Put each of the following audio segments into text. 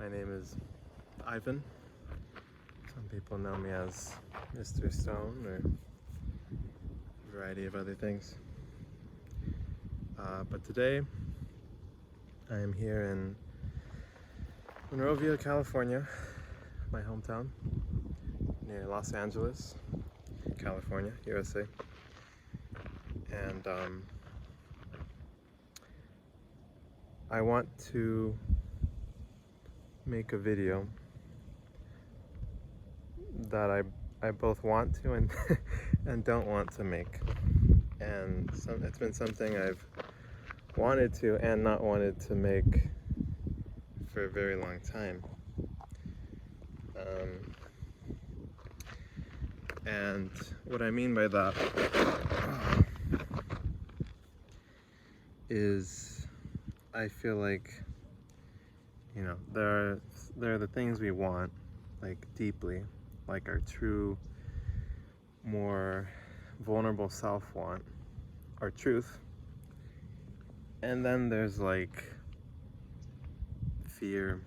My name is Ivan. Some people know me as Mr. Stone or a variety of other things. But today I am here in Monrovia, California, my hometown, near Los Angeles, California, USA. And I want to make a video that I both want to and and don't want to make. And it's been something I've wanted to and not wanted to make for a very long time. And what I mean by that is I feel like, there are the things we want, like deeply, like our true, more vulnerable self want, our truth. And then there's like fear,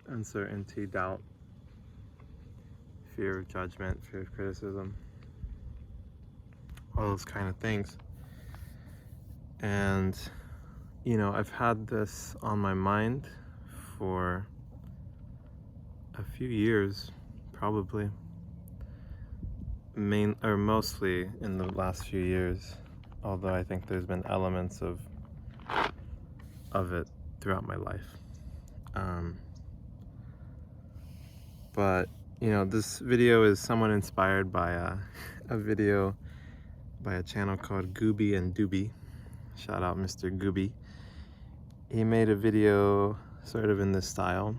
uncertainty, doubt, fear of judgment, fear of criticism, all those kind of things. And I've had this on my mind for a few years, probably mostly in the last few years, although I think there's been elements of it throughout my life. But this video is somewhat inspired by a video by a channel called Gooby and Doobie. Shout out Mr. Gooby. He made a video sort of in this style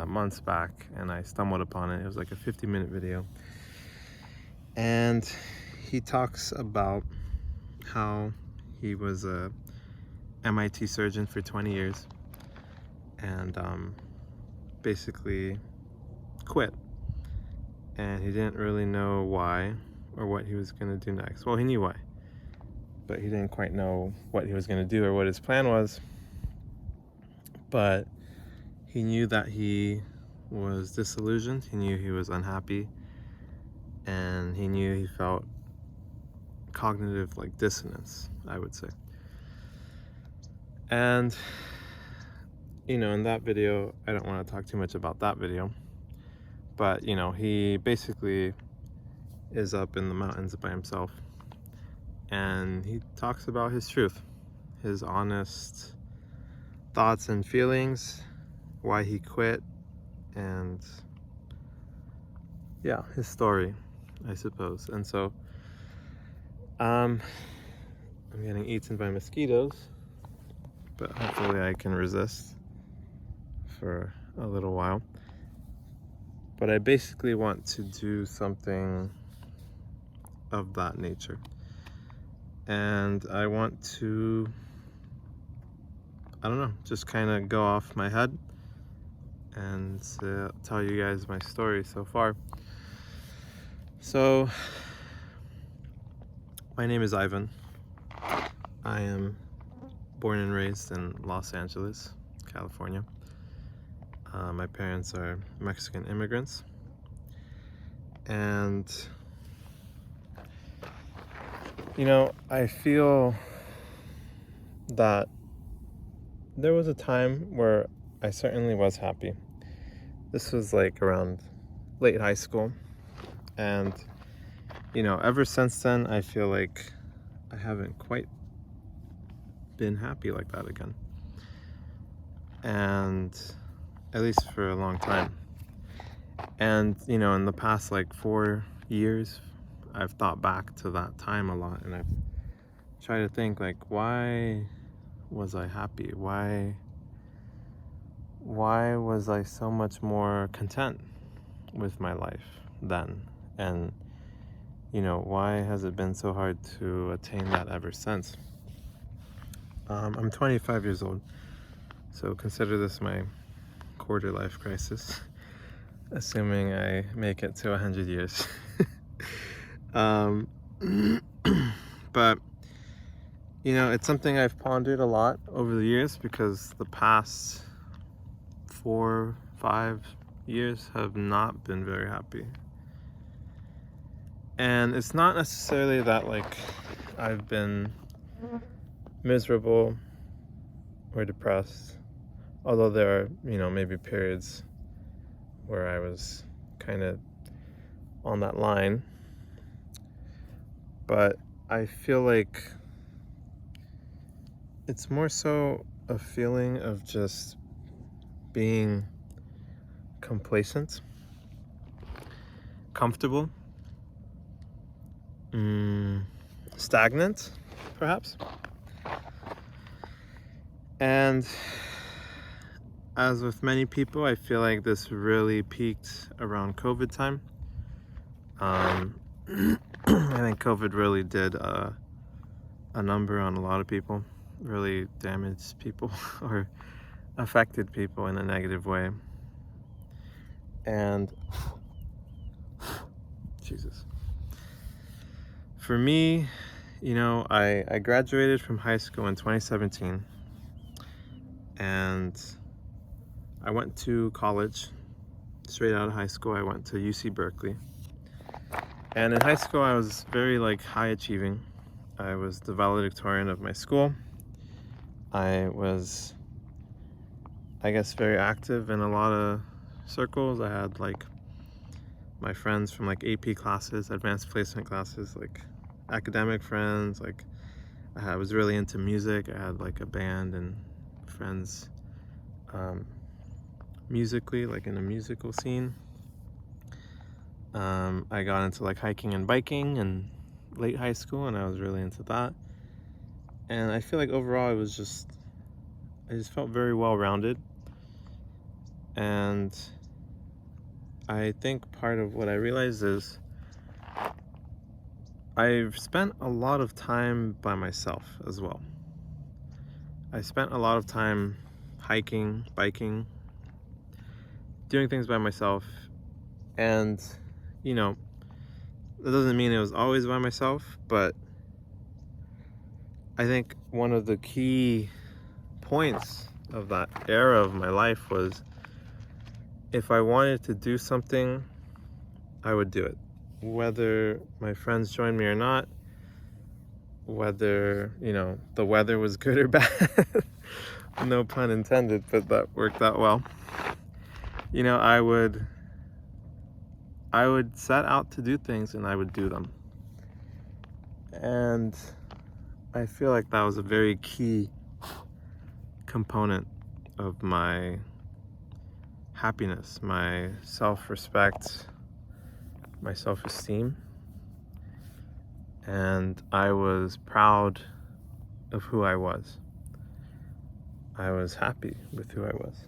months back, and I stumbled upon it. It was like a 50-minute video. And he talks about how he was a MIT surgeon for 20 years and basically quit. And he didn't really know why or what he was going to do next. Well, he knew why, but he didn't quite know what he was going to do or what his plan was. But he knew that he was disillusioned, he knew he was unhappy, and he knew he felt cognitive dissonance, I would say. And in that video, I don't want to talk too much about that video, but he basically is up in the mountains by himself, and he talks about his truth, his honest thoughts and feelings, why he quit, and his story, I suppose. And so I'm getting eaten by mosquitoes, but hopefully I can resist for a little while. But I basically want to do something of that nature, and I want to, just kind of go off my head and tell you guys my story so far. So, my name is Ivan. I am born and raised in Los Angeles, California. My parents are Mexican immigrants. And, I feel that there was a time where I certainly was happy. This was like around late high school. And, ever since then, I feel like I haven't quite been happy like that again. And at least for a long time. And, in the past 4 years, I've thought back to that time a lot, and I've tried to think why was I happy? Why was I so much more content with my life then? And why has it been so hard to attain that ever since? I'm 25 years old, so consider this my quarter life crisis, assuming I make it to 100 years. But it's something I've pondered a lot over the years, because the past 4-5 years have not been very happy. And it's not necessarily that like I've been miserable or depressed, although there are, maybe periods where I was kind of on that line. But I feel like it's more so a feeling of just being complacent, comfortable, stagnant, perhaps. And as with many people, I feel like this really peaked around COVID time. I think COVID really did a number on a lot of people, really damaged people or affected people in a negative way. And Jesus. For me, I graduated from high school in 2017, and I went to college. Straight out of high school, I went to UC Berkeley. And in high school, I was very high achieving. I was the valedictorian of my school. I was, I guess, very active in a lot of circles. I had my friends from AP classes, advanced placement classes, academic friends. I was really into music. I had a band and friends musically, in a musical scene. I got into hiking and biking in late high school, and I was really into that. And I feel overall I just felt very well-rounded. And I think part of what I realized is I've spent a lot of time by myself as well. I spent a lot of time hiking, biking, doing things by myself. And, that doesn't mean it was always by myself, but I think one of the key points of that era of my life was if I wanted to do something, I would do it. Whether my friends joined me or not, whether, the weather was good or bad, no pun intended, but that worked out well. I would set out to do things and I would do them. And I feel like that was a very key component of my happiness, my self-respect, my self-esteem. And I was proud of who I was. I was happy with who I was.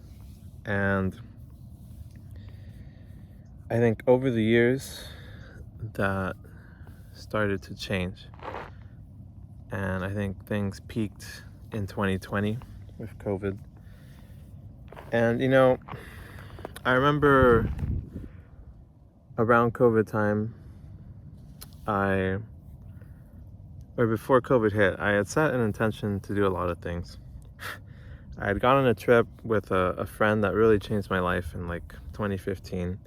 And I think over the years that started to change. And I think things peaked in 2020 with COVID. And I remember around COVID time, before COVID hit, I had set an intention to do a lot of things. I had gone on a trip with a friend that really changed my life in 2015.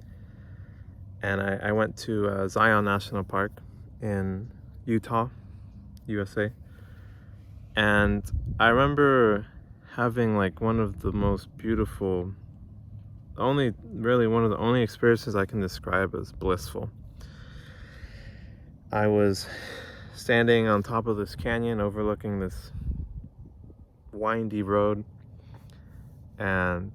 And I went to Zion National Park in Utah, USA. And I remember having one of the most beautiful, one of the only experiences I can describe as blissful. I was standing on top of this canyon overlooking this windy road, and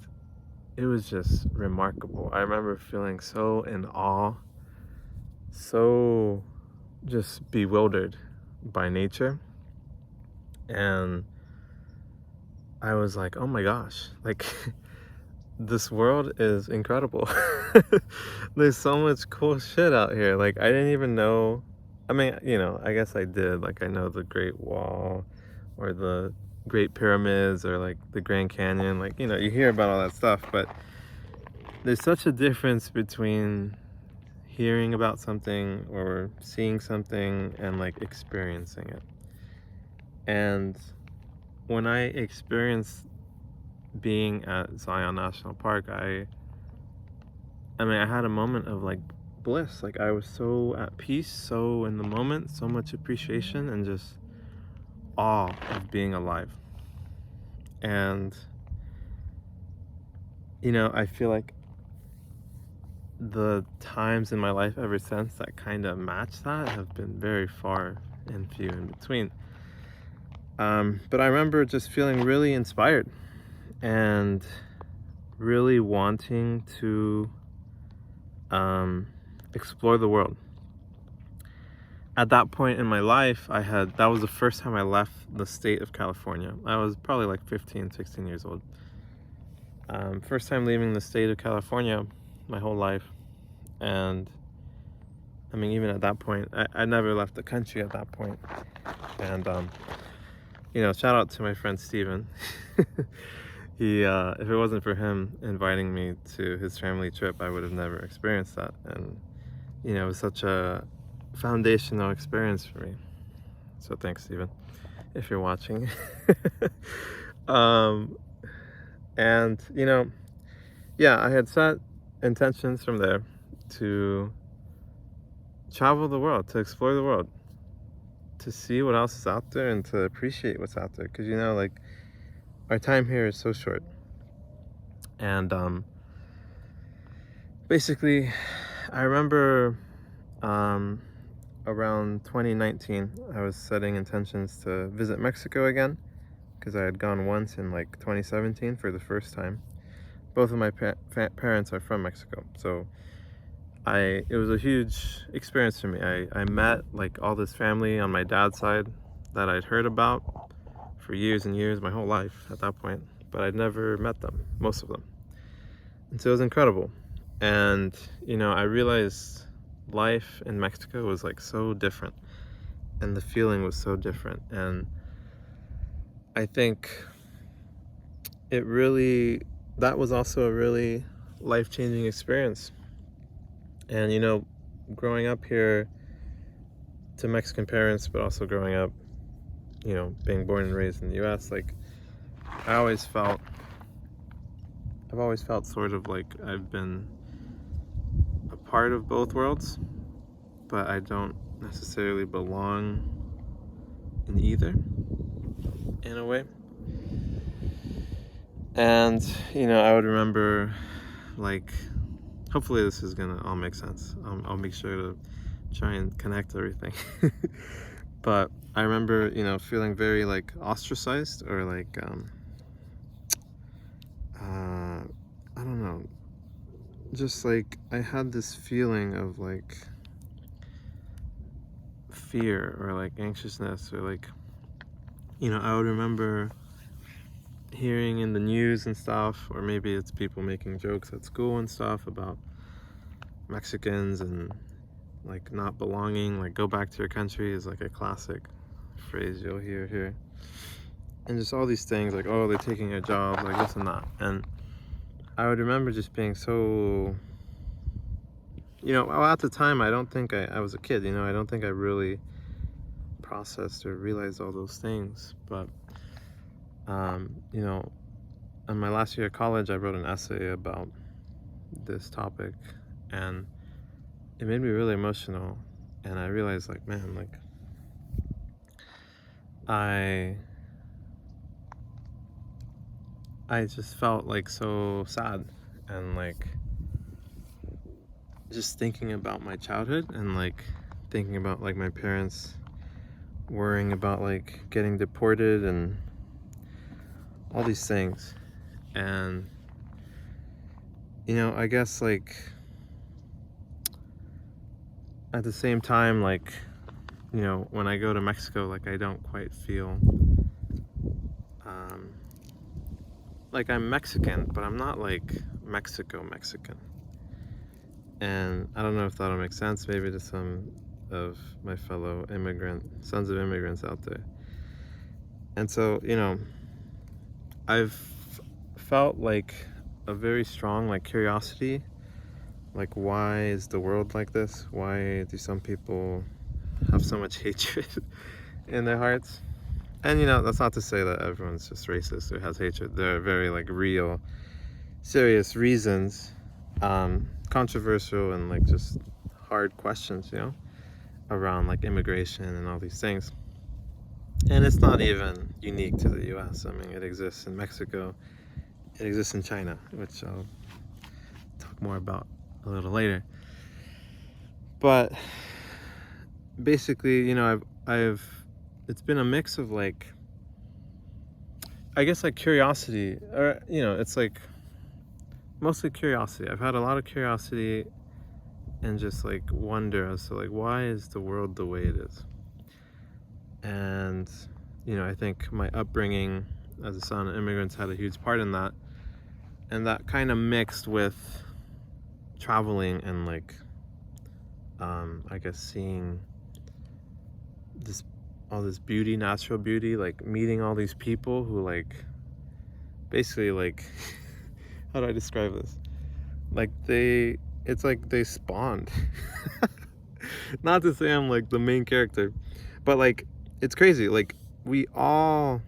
it was just remarkable. I remember feeling so in awe, so just bewildered by nature. And I was like, oh my gosh, this world is incredible. There's so much cool shit out here. I didn't even know. I mean, I guess I did. I know the Great Wall or the Great Pyramids or the Grand Canyon. You hear about all that stuff, but there's such a difference between hearing about something or seeing something and experiencing it. And when I experienced being at Zion National Park, I mean, I had a moment of like bliss. Like I was so at peace, so in the moment, so much appreciation and just awe of being alive. And I feel like the times in my life ever since that kind of match that have been very far and few in between. But I remember just feeling really inspired and really wanting to explore the world. At that point in my life, that was the first time I left the state of California. I was probably like 15, 16 years old. First time leaving the state of California my whole life. And I mean, even at that point, I never left the country at that point. And, shout out to my friend Steven. He, if it wasn't for him inviting me to his family trip, I would have never experienced that. And, it was such a foundational experience for me. So thanks, Steven, if you're watching. And, yeah, I had set intentions from there to travel the world, to explore the world, to see what else is out there and to appreciate what's out there. Because, like, our time here is so short. And basically, I remember around 2019, I was setting intentions to visit Mexico again, because I had gone once in like 2017 for the first time. Both of my parents are from Mexico, so it was a huge experience for me. I met like all this family on my dad's side that I'd heard about for years and years, my whole life at that point, but I'd never met them, most of them. And so it was incredible. And, I realized life in Mexico was like so different, and the feeling was so different. And I think that was also a really life-changing experience. And, growing up here to Mexican parents, but also growing up, being born and raised in the US, like I've always felt sort of like I've been a part of both worlds, but I don't necessarily belong in either, in a way. And, I would remember, like, hopefully this is gonna all make sense. I'll make sure to try and connect everything. But I remember, feeling very, like, ostracized, or, like, I don't know, just, like, I had this feeling of, like, fear, or, like, anxiousness, or, like, I would remember hearing in the news and stuff, or maybe it's people making jokes at school and stuff about Mexicans and like not belonging, like go back to your country is like a classic phrase you'll hear here. And just all these things like, oh, they're taking your job, like this and that. And I would remember just being so, well, at the time, I don't think I was a kid, I don't think I really processed or realized all those things. But in my last year of college, I wrote an essay about this topic, and it made me really emotional. And I realized, like, man, like, I just felt like so sad, and like just thinking about my childhood, and like thinking about like my parents worrying about like getting deported and all these things. And I guess like at the same time, like when I go to Mexico, like I don't quite feel like I'm Mexican, but I'm not like Mexican. And I don't know if that'll make sense maybe to some of my fellow sons of immigrants out there. And so I've felt like a very strong like curiosity, like why is the world like this? Why do some people have so much hatred in their hearts? And that's not to say that everyone's just racist or has hatred. There are very like real, serious reasons, controversial and like just hard questions, around like immigration and all these things. And it's not even unique to the US. I mean, it exists in Mexico, it exists in China, which I'll talk more about a little later. But basically, it's been a mix of like, I guess like curiosity, or it's like mostly curiosity. I've had a lot of curiosity and just like wonder as to like, why is the world the way it is? And I think my upbringing as a son of immigrants had a huge part in that, and that kind of mixed with traveling and like I guess seeing all this beauty, natural beauty, like meeting all these people who like basically like how do I describe this? Like it's like they spawned. Not to say I'm like the main character, but like it's crazy. Like we all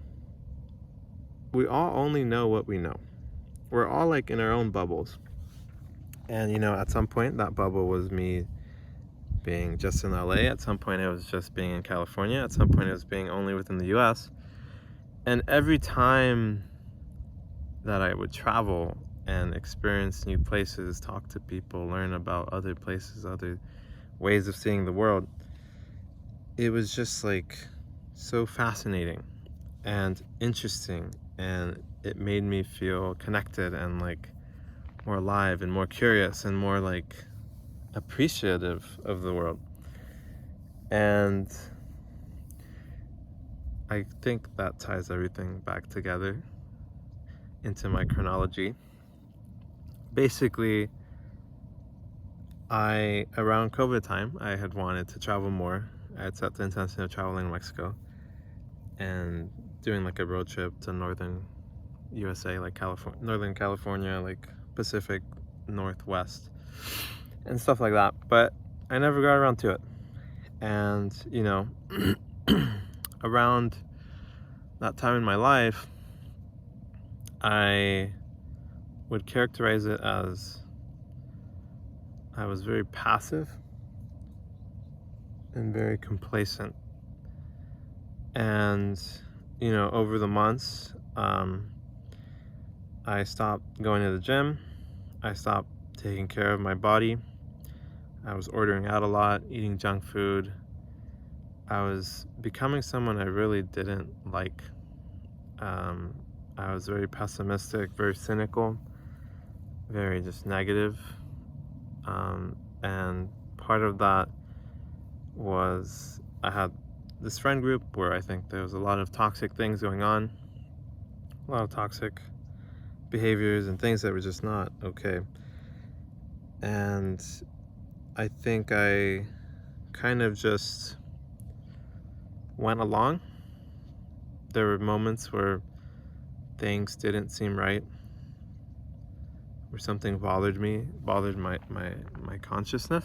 only know what we know. We're all like in our own bubbles. And at some point that bubble was me being just in LA. At some point it was just being in California. At some point it was being only within the US. And every time that I would travel and experience new places, talk to people, learn about other places, other ways of seeing the world, it was just like so fascinating and interesting, and it made me feel connected and like more alive and more curious and more like appreciative of the world. And I think that ties everything back together into my chronology. Basically, around COVID time, I had wanted to travel more. I had set the intention of traveling to Mexico and doing like a road trip to northern USA, like Northern California, like Pacific Northwest and stuff like that. But I never got around to it. And, around that time in my life, I would characterize it as I was very passive and very complacent. And, over the months, I stopped going to the gym. I stopped taking care of my body. I was ordering out a lot, eating junk food. I was becoming someone I really didn't like. I was very pessimistic, very cynical, very just negative. And part of that was I had this friend group where I think there was a lot of toxic things going on, a lot of toxic behaviors and things that were just not okay. And I think I kind of just went along. There were moments where things didn't seem right, where something bothered my consciousness,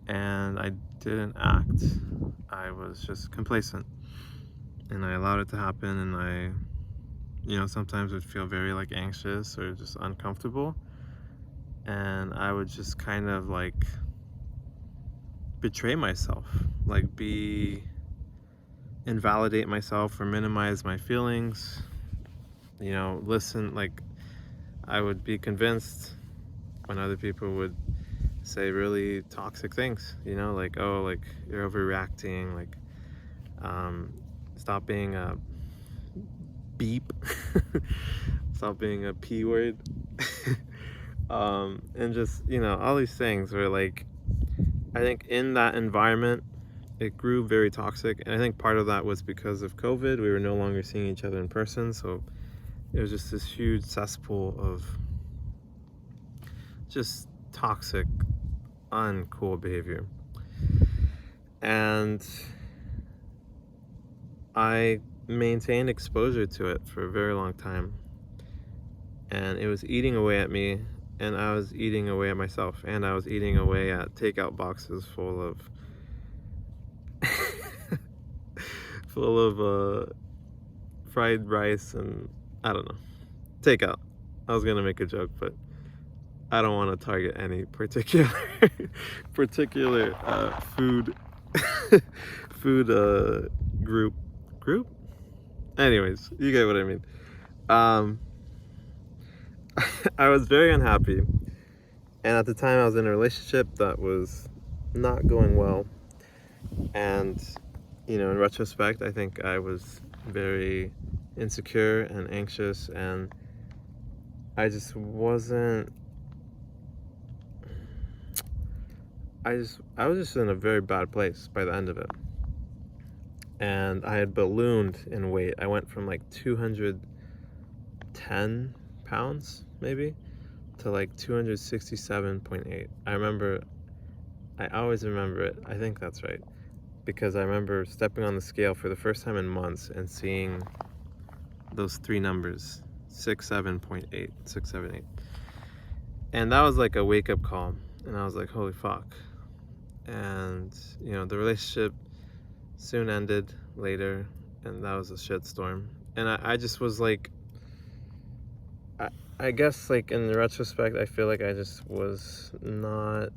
and I didn't act. I was just complacent, and I allowed it to happen, and I sometimes would feel very like anxious or just uncomfortable, and I would just kind of like betray myself, like invalidate myself or minimize my feelings, listen, like I would be convinced when other people would say really toxic things, like, oh, like you're overreacting, like stop being a beep, stop being a P word, and just, all these things were like, I think in that environment, it grew very toxic. And I think part of that was because of COVID. We were no longer seeing each other in person. So it was just this huge cesspool of just toxic, uncool behavior. And I maintained exposure to it for a very long time. And it was eating away at me, and I was eating away at myself, and I was eating away at takeout boxes full of full of fried rice and I don't know, takeout. I was gonna make a joke, but I don't want to target any particular particular food food group. Anyways, you get what I mean. Um, I was very unhappy, and at the time I was in a relationship that was not going well. And in retrospect, I think I was very insecure and anxious, and I just wasn't. I was just in a very bad place by the end of it. And I had ballooned in weight. I went from like 210 pounds, maybe, to like 267.8. I always remember it. I think that's right. Because I remember stepping on the scale for the first time in months and seeing those three numbers, 67.8, 678. And that was like a wake-up call. And I was like, holy fuck. And, the relationship soon ended later, and that was a shitstorm. And I just was like, I guess, like, in retrospect, I feel like I just was not,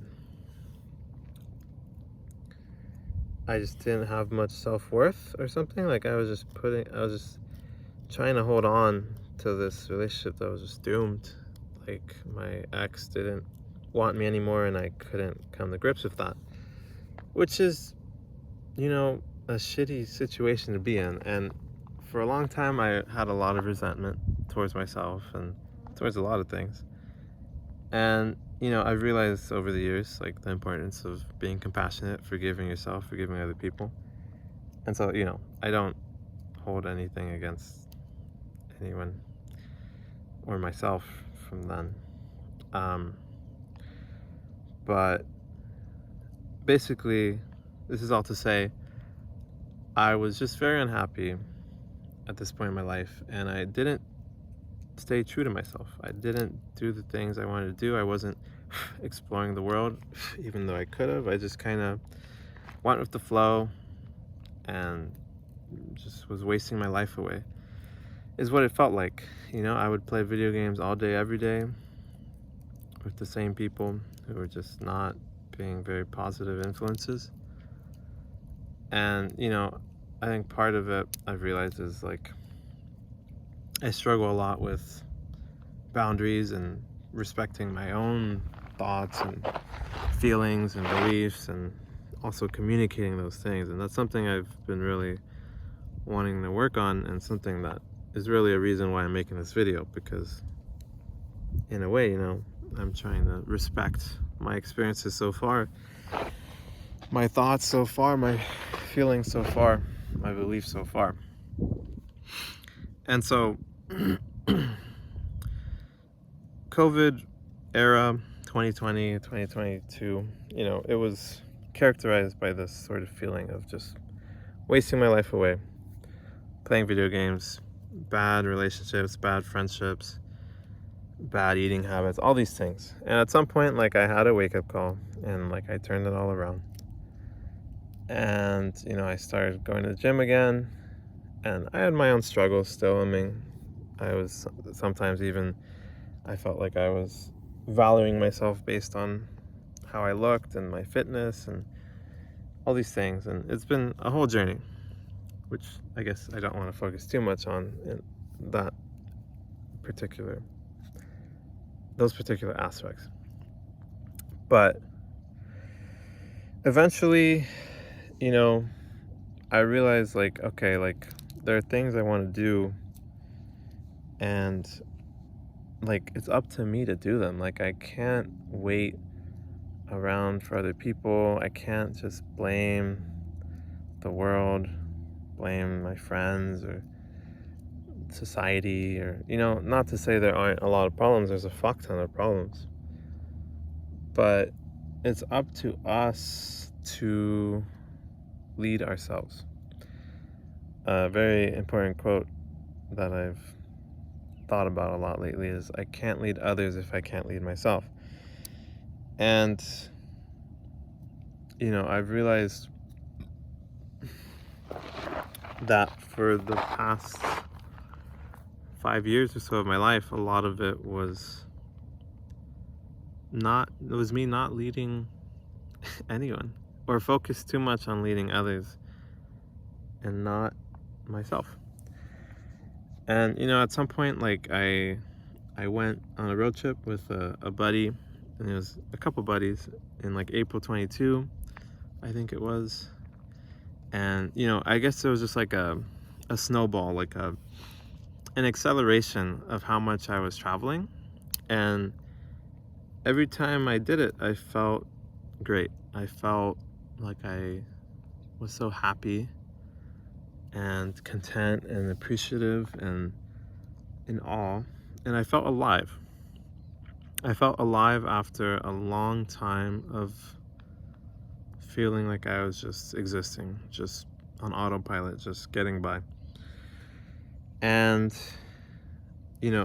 I just didn't have much self-worth or something. Like, I was just trying to hold on to this relationship that was just doomed. Like, my ex didn't want me anymore, and I couldn't come to grips with that, which is, a shitty situation to be in. And for a long time, I had a lot of resentment towards myself and towards a lot of things. And, I've realized over the years, like, the importance of being compassionate, forgiving yourself, forgiving other people. And so, I don't hold anything against anyone or myself from then. But basically, this is all to say, I was just very unhappy at this point in my life, and I didn't stay true to myself. I didn't do the things I wanted to do. I wasn't exploring the world, even though I could have. I just kind of went with the flow and just was wasting my life away, is what it felt like. I would play video games all day, every day, with the same people who were just not being very positive influences. And, I think part of it I've realized is, like, I struggle a lot with boundaries and respecting my own thoughts and feelings and beliefs, and also communicating those things. And that's something I've been really wanting to work on, and something that is really a reason why I'm making this video, because in a way, I'm trying to respect my experiences so far, my thoughts so far, my feelings so far, my beliefs so far. And so COVID era, 2020, 2022, it was characterized by this sort of feeling of just wasting my life away, playing video games, bad relationships, bad friendships, bad eating habits, all these things. And at some point, like, I had a wake-up call, and, like, I turned it all around. And, I started going to the gym again, and I had my own struggles still. I mean, I was sometimes even, I felt like I was valuing myself based on how I looked and my fitness and all these things. And it's been a whole journey, which I guess I don't want to focus too much on in those particular aspects. But eventually, I realized, like, okay, like, there are things I want to do, and, like, it's up to me to do them. Like, I can't wait around for other people. I can't just blame the world, blame my friends or society, or, not to say there aren't a lot of problems. There's a fuck ton of problems. But it's up to us to lead ourselves. A very important quote that I've thought about a lot lately is, I can't lead others if I can't lead myself. And, I've realized that for the past 5 years or so of my life, a lot of it was me not leading anyone, or focused too much on leading others and not myself. And at some point, like I went on a road trip with a buddy, and it was a couple buddies in like April 22, I think it was. And I guess it was just like a snowball, like an acceleration of how much I was traveling. And every time I did it, I felt great. I felt like I was so happy and content and appreciative and in awe. And I felt alive. I felt alive after a long time of feeling like I was just existing, just on autopilot, just getting by. And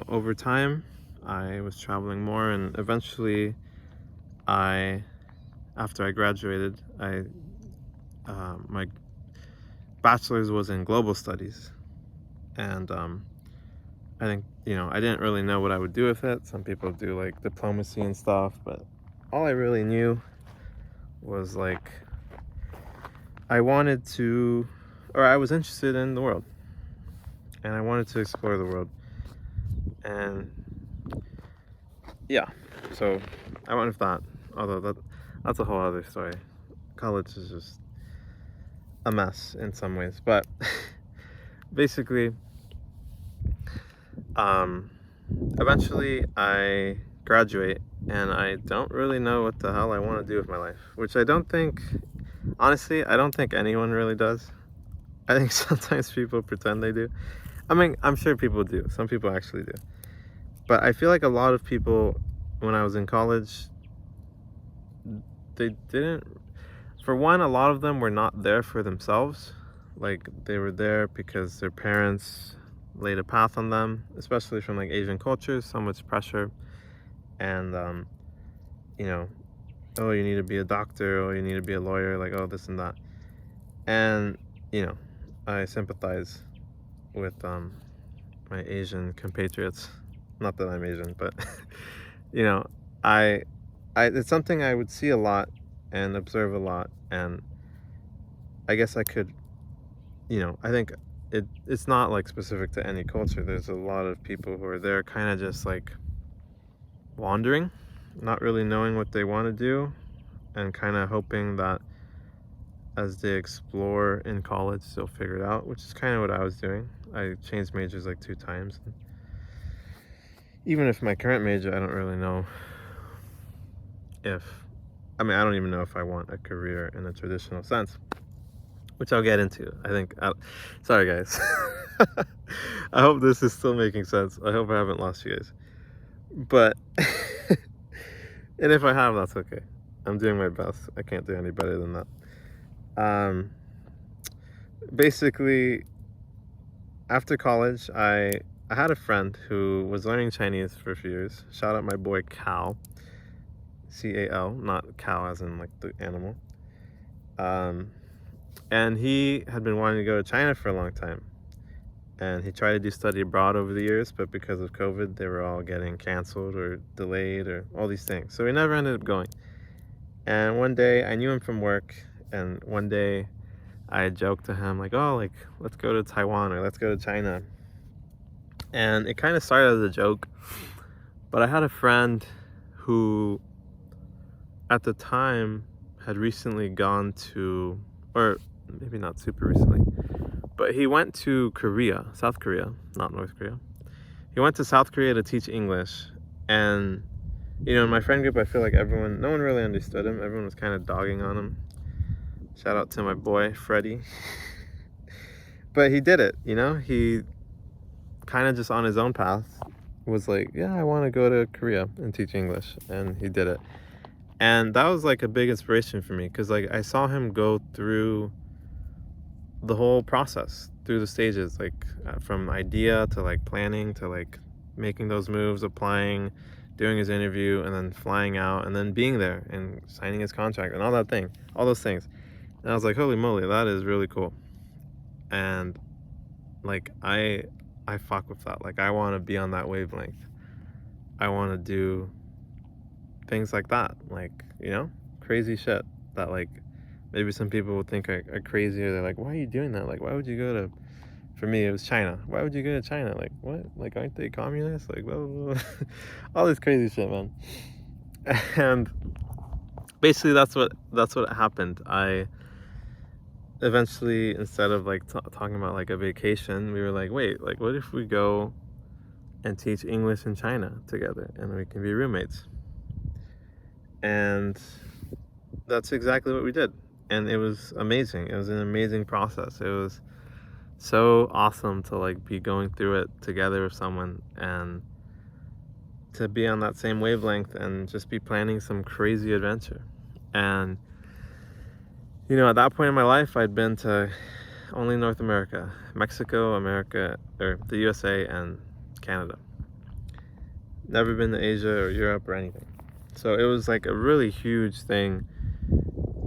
over time, I was traveling more, and eventually after I graduated, my bachelor's was in global studies. And I think, I didn't really know what I would do with it. Some people do like diplomacy and stuff, but all I really knew was like, I was interested in the world, and I wanted to explore the world. And yeah, so I went with that, although that's a whole other story. College is just a mess in some ways, but basically, eventually I graduate, and I don't really know what the hell I want to do with my life, which I don't think anyone really does. I think sometimes people pretend they do. I mean, I'm sure people do. Some people actually do. But I feel like a lot of people, when I was in college, they didn't, for one, a lot of them were not there for themselves. Like, they were there because their parents laid a path on them, especially from like Asian cultures, so much pressure. And, oh, you need to be a doctor, oh, you need to be a lawyer, like, oh, this and that. And, I sympathize with my Asian compatriots. Not that I'm Asian, but, I it's something I would see a lot and observe a lot. And I guess I could, I think it's not like specific to any culture. There's a lot of people who are there kind of just like wandering, not really knowing what they want to do, and kind of hoping that as they explore in college, they'll figure it out, which is kind of what I was doing. I changed majors like 2 times. Even if my current major, I don't really know I don't even know if I want a career in a traditional sense, which I'll get into. Sorry guys. I hope this is still making sense. I hope I haven't lost you guys. But, and if I have, that's okay. I'm doing my best. I can't do any better than that. Basically, after college, I had a friend who was learning Chinese for a few years. Shout out my boy Cal. C-A-L, not cow as in like the animal. And he had been wanting to go to China for a long time. And he tried to do study abroad over the years, but because of COVID, they were all getting canceled or delayed or all these things. So he never ended up going. And one day, I knew him from work, and one day I joked to him like, oh, like, let's go to Taiwan or let's go to China. And it kind of started as a joke, but I had a friend who at the time had recently gone to, or maybe not super recently, but he went to Korea, South Korea, not North Korea. He went to South Korea to teach English. And, in my friend group, I feel like no one really understood him. Everyone was kind of dogging on him. Shout out to my boy, Freddie. But he did it, he kind of just on his own path was like, yeah, I want to go to Korea and teach English. And he did it. And that was like a big inspiration for me, because like I saw him go through the whole process, through the stages, like from idea to like planning to like making those moves, applying, doing his interview, and then flying out, and then being there and signing his contract and all those things. And I was like, holy moly, that is really cool. And like I fuck with that. Like I want to be on that wavelength. I want to do things like that, like, crazy shit that like maybe some people would think are crazy, or they're like, why are you doing that? Like, why would you go to, for me it was China, why would you go to China? Like, what? Like, aren't they communists? Like, blah, blah, blah. All this crazy shit, man. And basically that's what happened. I eventually, instead of like talking about like a vacation, we were like, wait, like what if we go and teach English in China together and we can be roommates? And that's exactly what we did. And it was amazing. It was an amazing process. It was so awesome to like be going through it together with someone, and to be on that same wavelength and just be planning some crazy adventure. And at that point in my life, I'd been to only North America, Mexico, America, or the USA and Canada. Never been to Asia or Europe or anything. So it was like a really huge thing,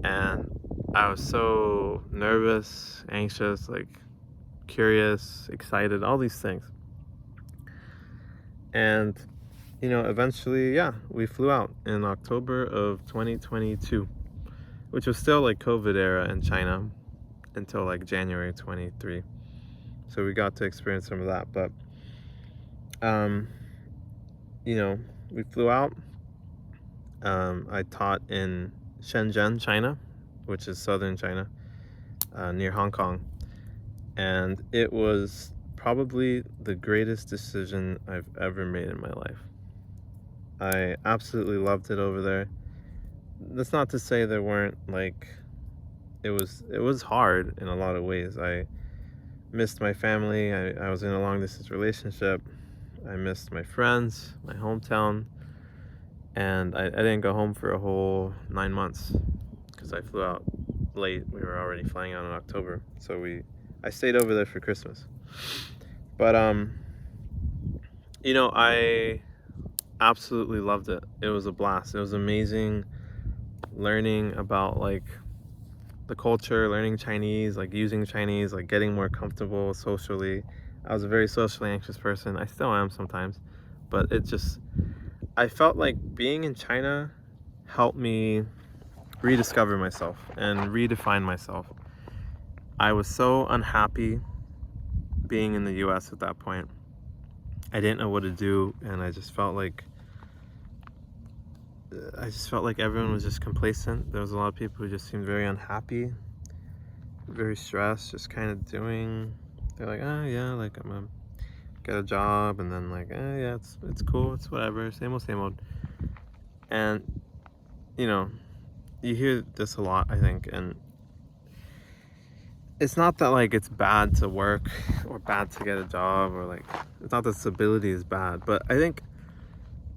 and I was so nervous, anxious, like curious, excited, all these things. And eventually, yeah, we flew out in October of 2022, which was still like COVID era in China until like January 23. So we got to experience some of that. But we flew out. I taught in Shenzhen, China, which is southern China, near Hong Kong. And it was probably the greatest decision I've ever made in my life. I absolutely loved it over there. That's not to say there weren't like, it was hard in a lot of ways. I missed my family. I was in a long distance relationship. I missed my friends, my hometown, and I didn't go home for a whole 9 months because I flew out late. We were already flying out in October, so I stayed over there for Christmas. But I absolutely loved it. It was a blast. It was amazing learning about like the culture, learning Chinese, like using Chinese, like getting more comfortable socially. I was a very socially anxious person. I still am sometimes, but I felt like being in China helped me rediscover myself and redefine myself. I was so unhappy being in the US at that point. I didn't know what to do, and I just felt like everyone was just complacent. There was a lot of people who just seemed very unhappy, very stressed, just kind of they're like, oh yeah, like I'm gonna get a job, and then like, oh yeah, it's cool, it's whatever, same old. And you hear this a lot, I think, and it's not that like it's bad to work or bad to get a job, or like it's not that stability is bad, but I think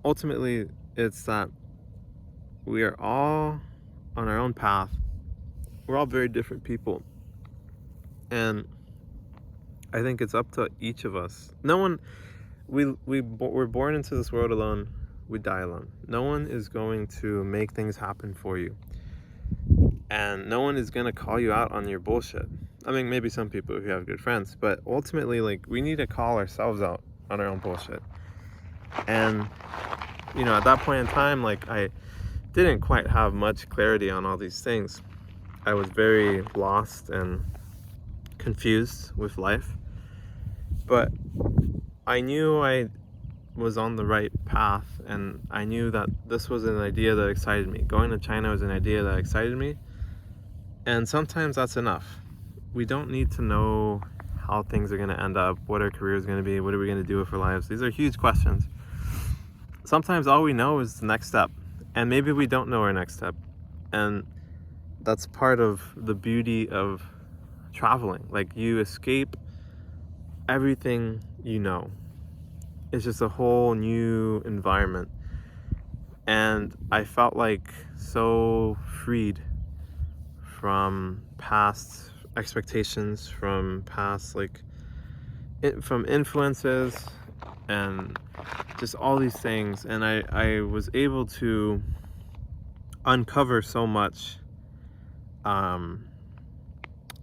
ultimately it's that we are all on our own path. We're all very different people, and I think it's up to each of us. No one, we're born into this world alone. We die alone. No one is going to make things happen for you, and no one is gonna call you out on your bullshit. I mean, maybe some people if you have good friends, but ultimately, like, we need to call ourselves out on our own bullshit. And at that point in time, like, I didn't quite have much clarity on all these things. I was very lost and confused with life, but I knew I was on the right path, and I knew that this was an idea that excited me. Going to China was an idea that excited me, and sometimes that's enough. We don't need to know how things are going to end up, what our career is going to be, what are we going to do with our lives. These are huge questions. Sometimes all we know is the next step, and maybe we don't know our next step, and that's part of the beauty of traveling. Like, you escape everything you know. It's just a whole new environment, and I felt like so freed from past expectations, from past from influences, and just all these things. And I was able to uncover so much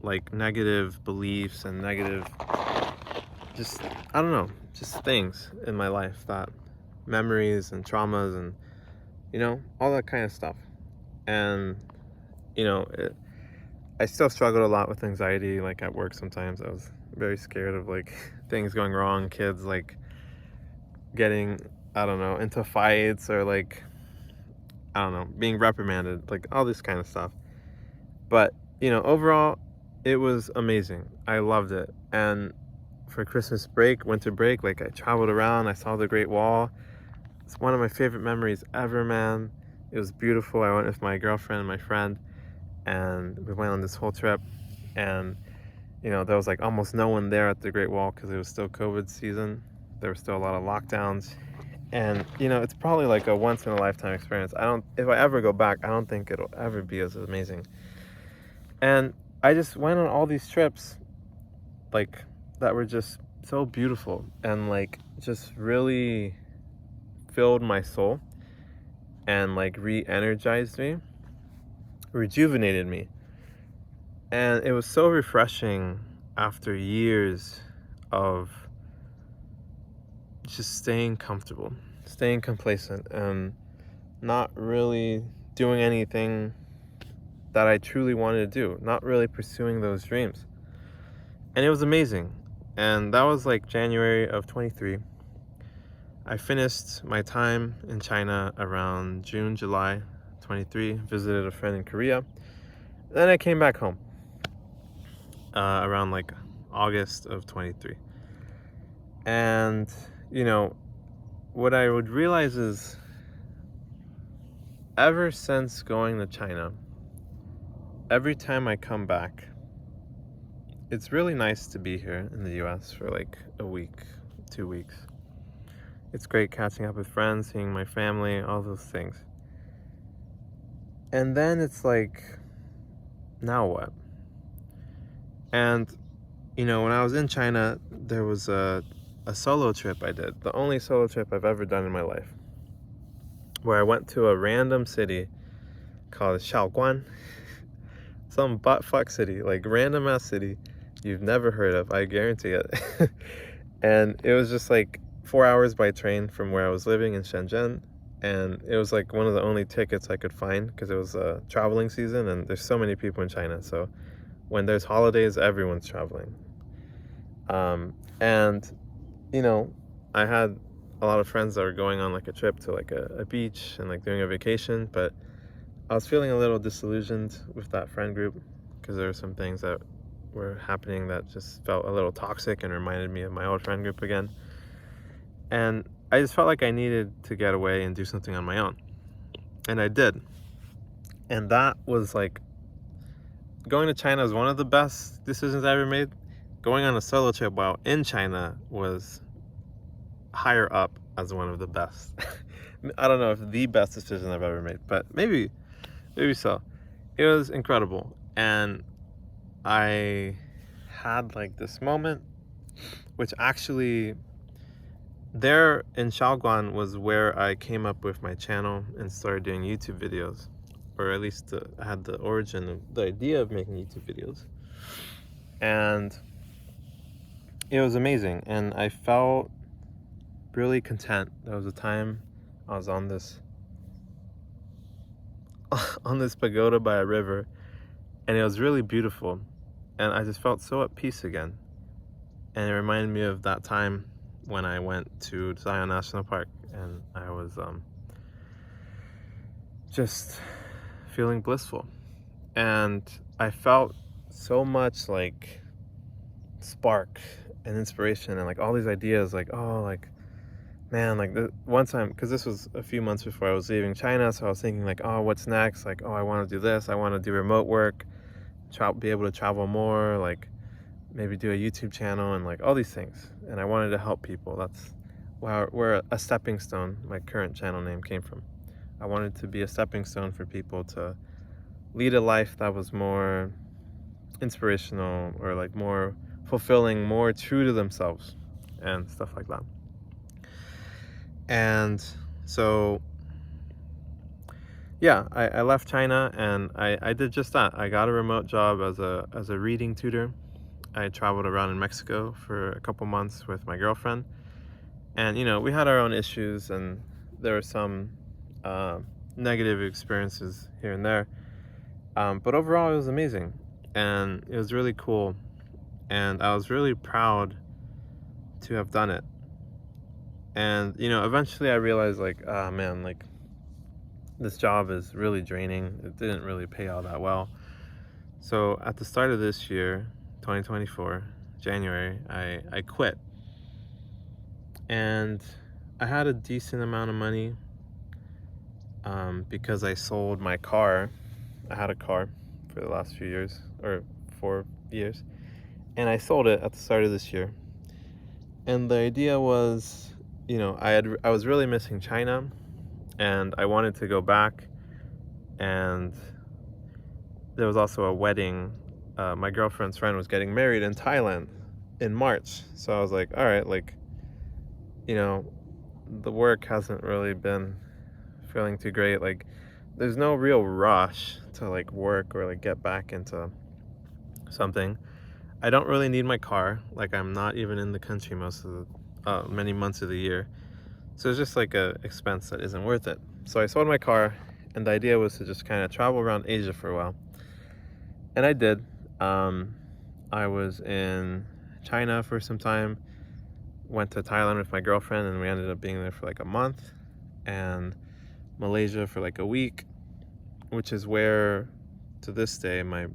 like negative beliefs and negative, just, I don't know, just things in my life, that memories and traumas and, all that kind of stuff. And, I still struggled a lot with anxiety, like at work sometimes. I was very scared of like things going wrong, kids like getting, I don't know, into fights or like, I don't know, being reprimanded, like all this kind of stuff. But, overall, it was amazing. I loved it. And for Christmas break, winter break, like I traveled around, I saw the Great Wall. It's one of my favorite memories ever, man. It was beautiful. I went with my girlfriend and my friend, and we went on this whole trip. And, there was like almost no one there at the Great Wall because it was still COVID season. There were still a lot of lockdowns. And, it's probably like a once in a lifetime experience. If I ever go back, I don't think it'll ever be as amazing. And I just went on all these trips, like, that were just so beautiful and like just really filled my soul and like re-energized me, rejuvenated me. And it was so refreshing after years of just staying comfortable, staying complacent, and not really doing anything that I truly wanted to do, not really pursuing those dreams. And it was amazing. And that was like January of 23. I finished my time in China around June, July 23, visited a friend in Korea. Then I came back home around like August of 23. And, what I would realize is ever since going to China, every time I come back, it's really nice to be here in the US for like a week, 2 weeks. It's great catching up with friends, seeing my family, all those things. And then it's like, now what? And, when I was in China, there was a solo trip I did, the only solo trip I've ever done in my life, where I went to a random city called Shaoguan, some buttfuck city, like random ass city you've never heard of, I guarantee it. And it was just like 4 hours by train from where I was living in Shenzhen. And it was like one of the only tickets I could find because it was traveling season and there's so many people in China. So when there's holidays, everyone's traveling. And, I had a lot of friends that were going on like a trip to like a beach and like doing a vacation, but I was feeling a little disillusioned with that friend group because there were some things that were happening that just felt a little toxic and reminded me of my old friend group again. And I just felt like I needed to get away and do something on my own. And I did. And that was like, going to China was one of the best decisions I ever made. Going on a solo trip while in China was higher up as one of the best. I don't know if the best decision I've ever made, but maybe so. It was incredible. And I had like this moment, which actually there in Shaoguan was where I came up with my channel and started doing YouTube videos, or at least I had the origin of the idea of making YouTube videos. And it was amazing, and I felt really content. There was a time I was on this pagoda by a river, and it was really beautiful, and I just felt so at peace again. And it reminded me of that time when I went to Zion National Park and I was just feeling blissful, and I felt so much like spark and inspiration and like all these ideas, like, oh, like, man, like one time, because this was a few months before I was leaving China, so I was thinking like, oh, what's next? Like, oh, I want to do this, I want to do remote work, be able to travel more, like maybe do a YouTube channel and like all these things. And I wanted to help people. That's where a stepping stone, my current channel name, came from. I wanted to be a stepping stone for people to lead a life that was more inspirational or like more fulfilling, more true to themselves and stuff like that. And so yeah, I left China and I did just that. I got a remote job as a reading tutor. I traveled around in Mexico for a couple months with my girlfriend, and we had our own issues, and there were some uh, negative experiences here and there. But overall, it was amazing, and it was really cool, and I was really proud to have done it. And eventually, I realized, like, ah, man, like, this job is really draining. It didn't really pay out that well. So at the start of this year, 2024, January, I quit. And I had a decent amount of money because I sold my car. I had a car for the last few years, or 4 years. And I sold it at the start of this year. And the idea was, I was really missing China, and I wanted to go back. And there was also a wedding. My girlfriend's friend was getting married in Thailand in March. So I was like, all right, like, the work hasn't really been feeling too great. Like, there's no real rush to like work or like get back into something. I don't really need my car. Like, I'm not even in the country most of the many months of the year. So it's just like a expense that isn't worth it. So I sold my car, and the idea was to just kind of travel around Asia for a while. And I did. I was in China for some time, went to Thailand with my girlfriend, and we ended up being there for like a month, and Malaysia for like a week, which is where, to this day, my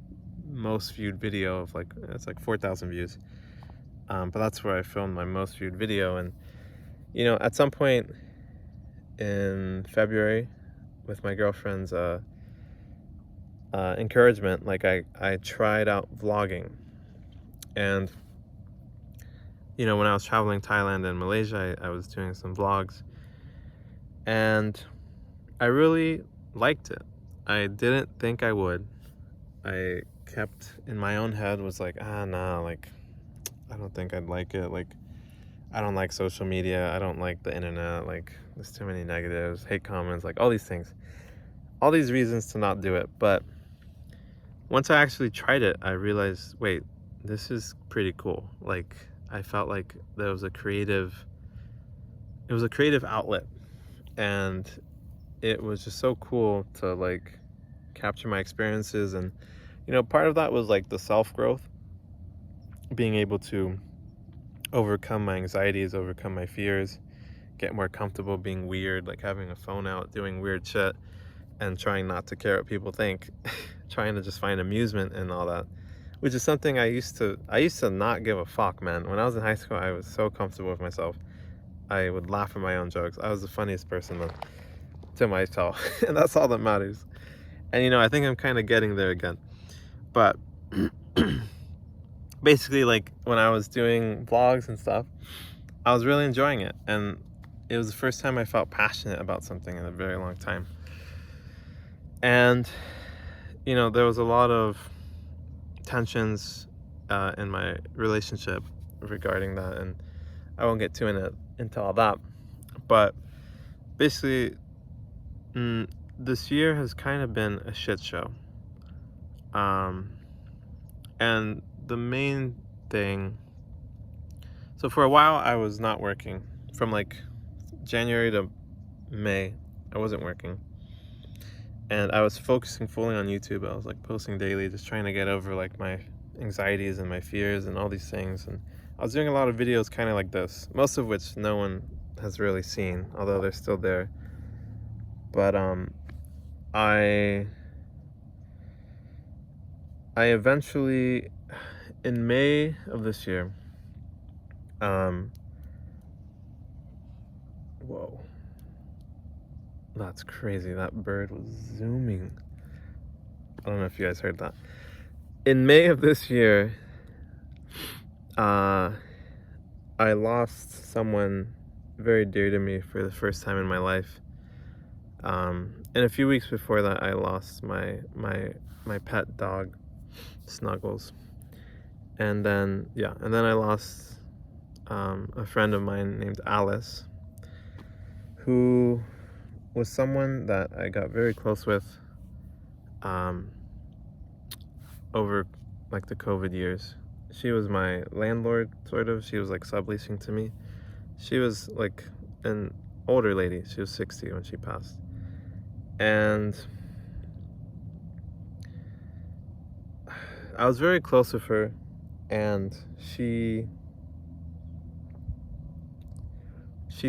most viewed video of it's like 4,000 views. But that's where I filmed my most viewed video. And, at some point in February, with my girlfriend's encouragement, like I tried out vlogging. And when I was traveling Thailand and Malaysia, I was doing some vlogs, and I really liked it. I didn't think I would. I kept in my own head, was like, nah, like, I don't think I'd like it. Like, I don't like social media. I don't like the internet. Like, there's too many negatives, hate comments, like all these things, all these reasons to not do it. But once I actually tried it, I realized, wait, this is pretty cool. Like, I felt like it was a creative outlet, and it was just so cool to like capture my experiences. And part of that was like the self-growth, being able to overcome my anxieties, overcome my fears, get more comfortable being weird, like having a phone out, doing weird shit, and trying not to care what people think, trying to just find amusement in all that, which is something I used to not give a fuck, man. When I was in high school, I was so comfortable with myself. I would laugh at my own jokes. I was the funniest person to myself, and that's all that matters. And I think I'm kind of getting there again. But basically, like, when I was doing vlogs and stuff, I was really enjoying it, and it was the first time I felt passionate about something in a very long time. And there was a lot of tensions in my relationship regarding that, and I won't get too into all that. But basically, this year has kind of been a shit show. And the main thing, so for a while I was not working. From like January to May, I wasn't working. And I was focusing fully on YouTube. I was like posting daily, just trying to get over like my anxieties and my fears and all these things. And I was doing a lot of videos kind of like this, most of which no one has really seen, although they're still there. But I eventually, in May of this year, whoa, that's crazy. That bird was zooming. I don't know if you guys heard that. In May of this year, I lost someone very dear to me for the first time in my life. And a few weeks before that, I lost my pet dog, Snuggles. And then I lost a friend of mine named Alice, who was someone that I got very close with over like the COVID years. She was my landlord, sort of. She was like subleasing to me. She was like an older lady. She was 60 when she passed. And I was very close with her, and she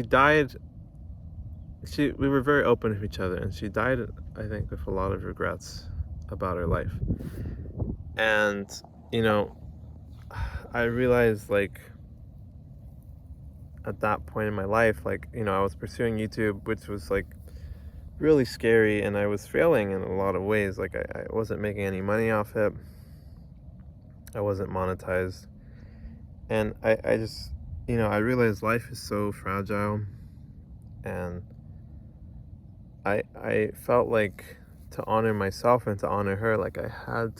died. We were very open with each other, and she died, I think, with a lot of regrets about her life. And I realized, like, at that point in my life, like, I was pursuing YouTube, which was like really scary, and I was failing in a lot of ways. Like, I wasn't making any money off it. I wasn't monetized. And I just, I realized life is so fragile, and I felt like, to honor myself and to honor her, like, I had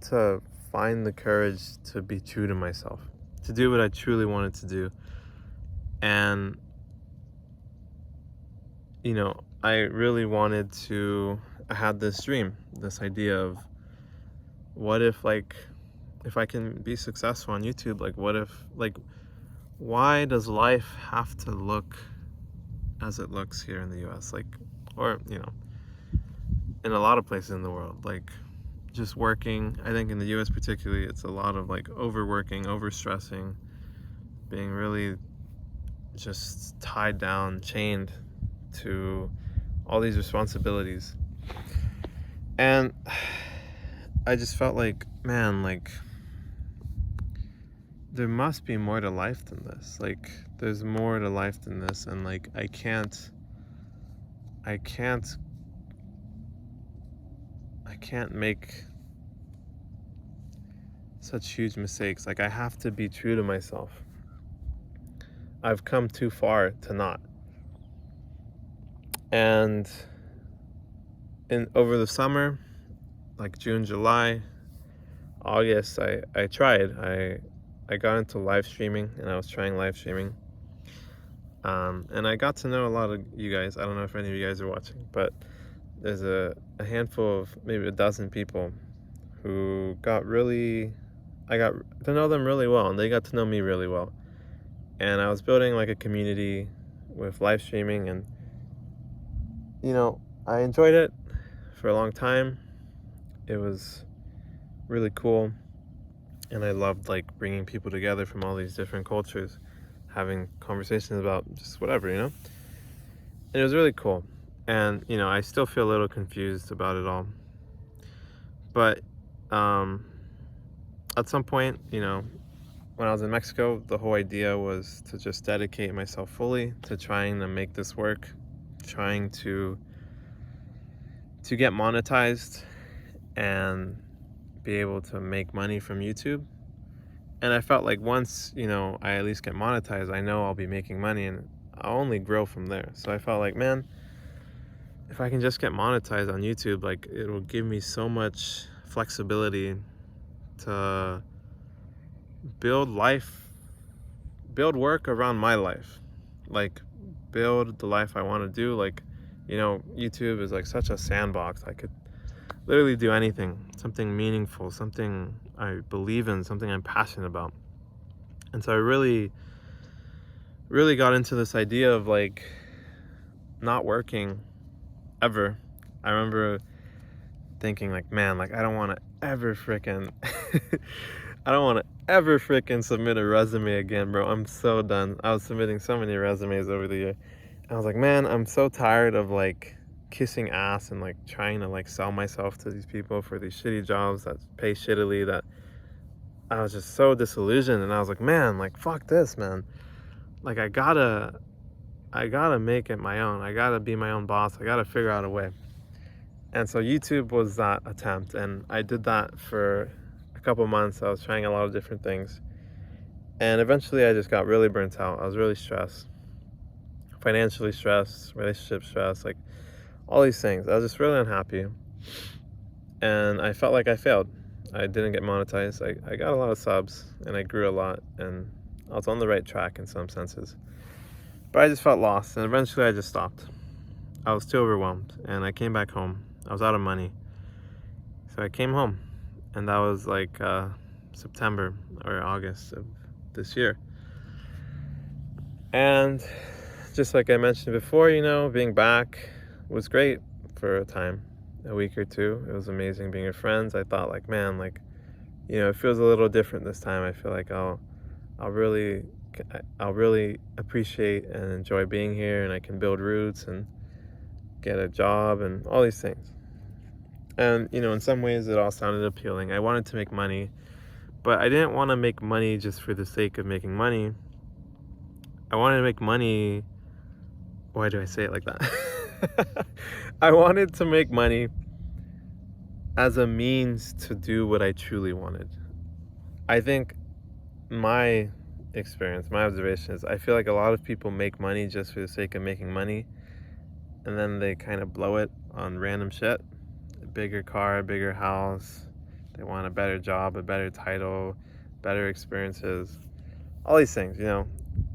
to find the courage to be true to myself, to do what I truly wanted to do. And I really wanted to, I had this dream, this idea of, what if, like, if I can be successful on YouTube, like, what if, like, why does life have to look as it looks here in the US? Like, or, in a lot of places in the world, like, just working. I think in the US particularly, it's a lot of like overworking, overstressing, being really just tied down, chained to all these responsibilities. And I just felt like, man, like, there must be more to life than this. Like, there's more to life than this. And like, I can't make such huge mistakes. Like, I have to be true to myself. I've come too far to not. And over the summer, like June, July, August, I tried. I got into live streaming, and I was trying live streaming. And I got to know a lot of you guys. I don't know if any of you guys are watching, but there's a handful of maybe a dozen people who I got to know them really well, and they got to know me really well. And I was building like a community with live streaming, and I enjoyed it for a long time. It was really cool, and I loved like bringing people together from all these different cultures, having conversations about just whatever, and it was really cool. And I still feel a little confused about it all, but at some point, when I was in Mexico, the whole idea was to just dedicate myself fully to trying to make this work, trying to get monetized and be able to make money from YouTube. And I felt like once, I at least get monetized, I know I'll be making money, and I'll only grow from there. So I felt like, man, if I can just get monetized on YouTube, like, it'll give me so much flexibility to build work around my life, like, build the life I want to do. Like, YouTube is like such a sandbox. I could literally do anything, something meaningful, something I believe in, something I'm passionate about. And so I really, really got into this idea of like not working ever. I remember thinking like, man, like, I don't want to ever freaking submit a resume again, bro. I'm so done. I was submitting so many resumes over the year. I was like, man, I'm so tired of like kissing ass and like trying to like sell myself to these people for these shitty jobs that pay shittily, that I was just so disillusioned. And I was like, man, like, fuck this, man. Like, I gotta make it my own. I gotta be my own boss. I gotta figure out a way. And so YouTube was that attempt, and I did that for a couple months. I was trying a lot of different things, and eventually I just got really burnt out. I was really stressed, financially stressed, relationship stressed, like all these things. I was just really unhappy, and I felt like I failed. I didn't get monetized. I got a lot of subs, and I grew a lot, and I was on the right track in some senses. But I just felt lost, and eventually I just stopped. I was too overwhelmed, and I came back home. I was out of money, so I came home, and that was like September or August of this year. And just like I mentioned before, being back was great for a time, a week or two. It was amazing being with friends. I thought, like, man, like, it feels a little different this time. I feel like I'll really appreciate and enjoy being here, and I can build roots and get a job and all these things. And in some ways it all sounded appealing. I wanted to make money, but I didn't want to make money just for the sake of making money. I wanted to make money. Why do I say it like that? I wanted to make money as a means to do what I truly wanted. I think my experience, my observation is I feel like a lot of people make money just for the sake of making money, and then they kind of blow it on random shit. A bigger car, a bigger house. They want a better job, a better title, better experiences. All these things,